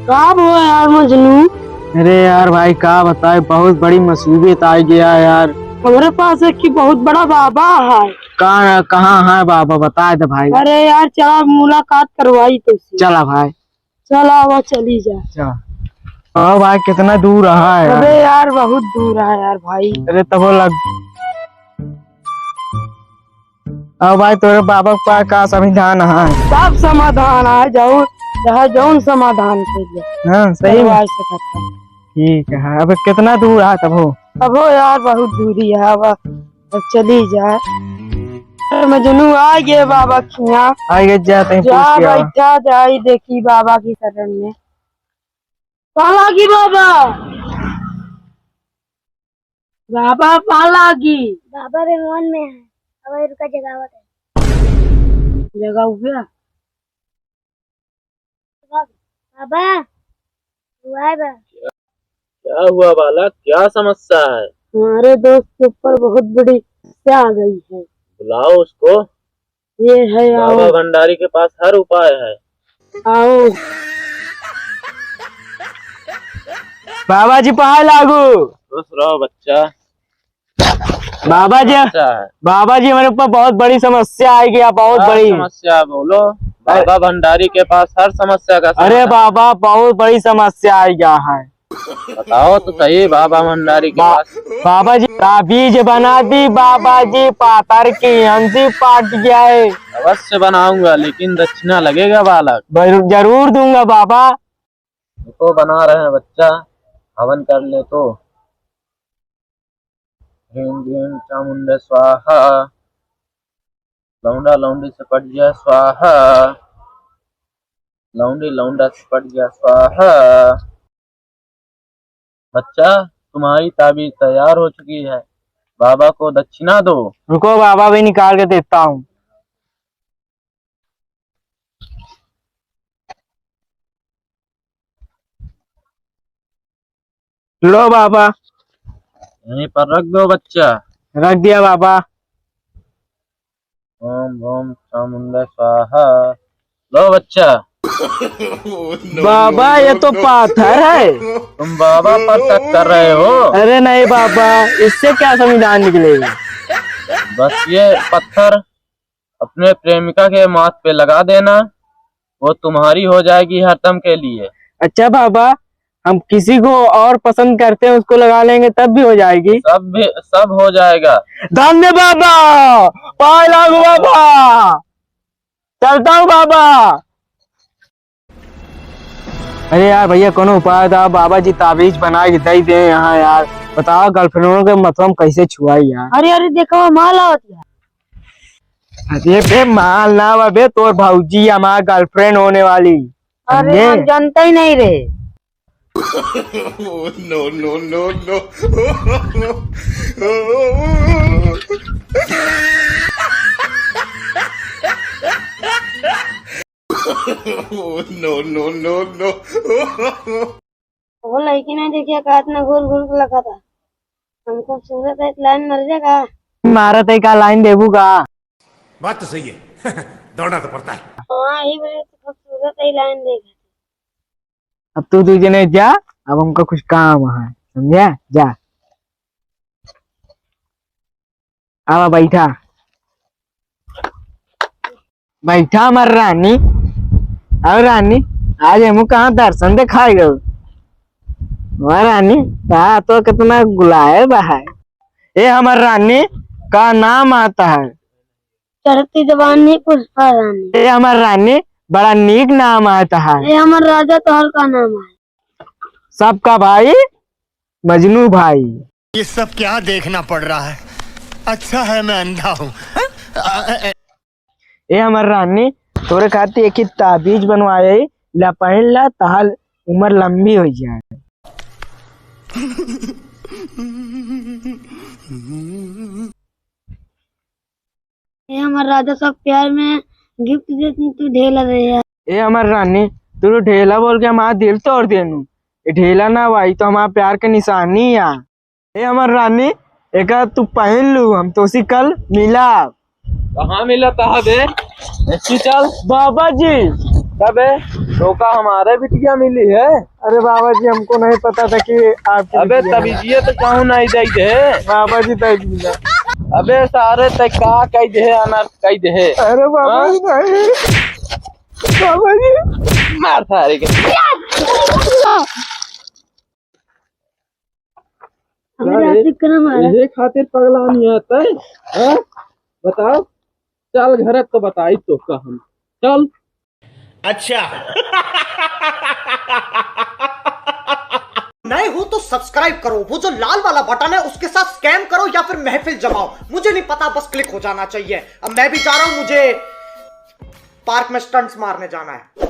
कब हो यार मजनू? अरे यार भाई क्या बताए, बहुत बड़ी मुसीबत आ गया यार। हमारे पास एक की बहुत बड़ा बाबा है। कहाँ है बाबा, बता दे भाई। अरे यार चला मुलाकात करवाई तो चला भाई, चला वो चली जा। चला। ओ भाई कितना दूर रहा है? अबे यार बहुत दूर है यार भाई। अरे तब वो लग। अब भाई तेरे बाबा के पास का संविधान है? सब समाधान है, जाओ चाहे जौन समाधान के लिए हाँ सही करवा में। सकता है। ठीक है, अब कितना दूर है तब हो? अब हो यार बहुत दूरी है, अब चली जाए। अरे मजनू आ गए बाबा खिया। आगे जाते हैं, जा पूछ लिया। बैठा जाई देखी बाबा की शरण में। पालागी बाबा, बाबा पालागी। बाबा बेमोन में है। अब रुका जगावत है। जगह हुआ बाबा हुआ है बा। क्या हुआ बालक, क्या समस्या है? हमारे दोस्त के ऊपर बहुत बड़ी समस्या आ गई है। बुलाओ उसको। ये है, आओ बाबा भंडारी के पास हर उपाय है। आओ। बाबा जी पहाड़ लागू। खुश रहो बच्चा। बाबा जी, अच्छा है। बाबा जी हमारे ऊपर बहुत बड़ी समस्या आ गया, बहुत क्या बड़ी समस्या बोलो। बाबा भंडारी के पास हर समस्या का अरे समाधान। बाबा बहुत बड़ी समस्या आ गया है। बताओ तो सही बाबा भंडारी के पास। बाबा जी ताबीज बना दी, बाबा जी पातर की हंसी पाट गया है। अवश्य बनाऊंगा, लेकिन दक्षिणा लगेगा बालक। जरूर दूंगा बाबा। तो बना रहे हैं बच्चा, हवन कर ले तो। ह्रीं ह्रीं चामुंडे स्वाहा। लौंडा लौंडी से पट गया स्वाहा। लौंडी लौंडा से पट गया स्वाहा। बच्चा तुम्हारी ताबीज तैयार हो चुकी है, बाबा को दक्षिणा दो। रुको बाबा भी निकाल के देता हूँ। लो बाबा। यहीं पर रख दो बच्चा। रख दिया बाबा। ओम ओम चामुंडा स्वाहा। लो बच्चा। बाबा ये तो पाथर है। तुम बाबा पर शक कर रहे हो? अरे नहीं बाबा, इससे क्या संविधान निकलेगा? बस ये पत्थर अपने प्रेमिका के माथ पे लगा देना, वो तुम्हारी हो जाएगी हरदम के लिए। अच्छा बाबा, हम किसी को और पसंद करते हैं उसको लगा लेंगे तब भी हो जाएगी? सब हो जाएगा। धन्य बाबा, पाए लागू बाबा। चलता हूँ बाबा। अरे यार भैया कोनो उपाय था, बाबा जी ताबीज बना के दे दे यहाँ यार। बताओ गर्लफ्रेंडों के मतलब कैसे छुआई यार। अरे अरे देखो माल आवत है। अरे बे माल ना बे, तोर भौजी हमारा गर्लफ्रेंड होने वाली। अरे हम जानते ही नहीं रे। no, no, no, no. no, no, no, no. वो लड़की नहीं देखिए का इतना घूर घूर के लगा था। हमको सूरत है लाइन मर जाएगा। मारत है का लाइन देबू का? बात तो सही है। दौड़ना तो पड़ता है। हाँ यही वजह से खूबसूरत है लाइन देगा। अब तू तुझे नहीं जा, अब हमको कुछ काम है, समझा? जा अब बैठा बैठा मर रानी। अब रानी आज हम कहाँ दर्शन दिखाएगा? वह रानी कहा तो कितना गुलाब है। ये हमार रानी का नाम आता है चढ़ती जवानी पुष्पा रानी। ये हमार रानी बड़ा नीक नाम आता है। ये हमारा राजा तोहर का नाम है। सबका भाई मजनू भाई। ये सब क्या देखना पड़ रहा है? अच्छा है मैं अंधा हूँ। ये हमार रानी तोरे खातिर एक ही ताबीज बनवाए, ला पहन ला तहाल उम्र लंबी हो जाए। ये हमारा राजा सब प्यार में गिफ्ट देती तू ढेला रहे है। ये हमार रानी तू ढेला बोल के हमारा दिल तोड़ देनू। ये ढेला ना भाई तो हमारा प्यार के निशानी है। ये हमार रानी एक तू पहन लू, हम तो उसी कल मिला। कहाँ मिला था बे? चल बाबा जी कब है? धोखा हमारे बिटिया मिली है। अरे बाबा जी हमको नहीं पता था कि आपकी अबे बिटिया है। तबीजिए तो कहूँ नहीं दे दे। बाबा जी दे दीजिए। अबे सारे तक का कह दे अनर्थ कह दे। अरे बाबा हाँ? जी नहीं। बाबा जी मार सारे के। हमें रात करना मारा। ये खातिर पगला नहीं आता है। हाँ? बताओ चल घर तो बताई तो का हम चल। अच्छा नए हो तो सब्सक्राइब करो, वो जो लाल वाला बटन है उसके साथ स्कैम करो या फिर महफिल जमाओ, मुझे नहीं पता, बस क्लिक हो जाना चाहिए। अब मैं भी जा रहा हूं, मुझे पार्क में स्टंट्स मारने जाना है।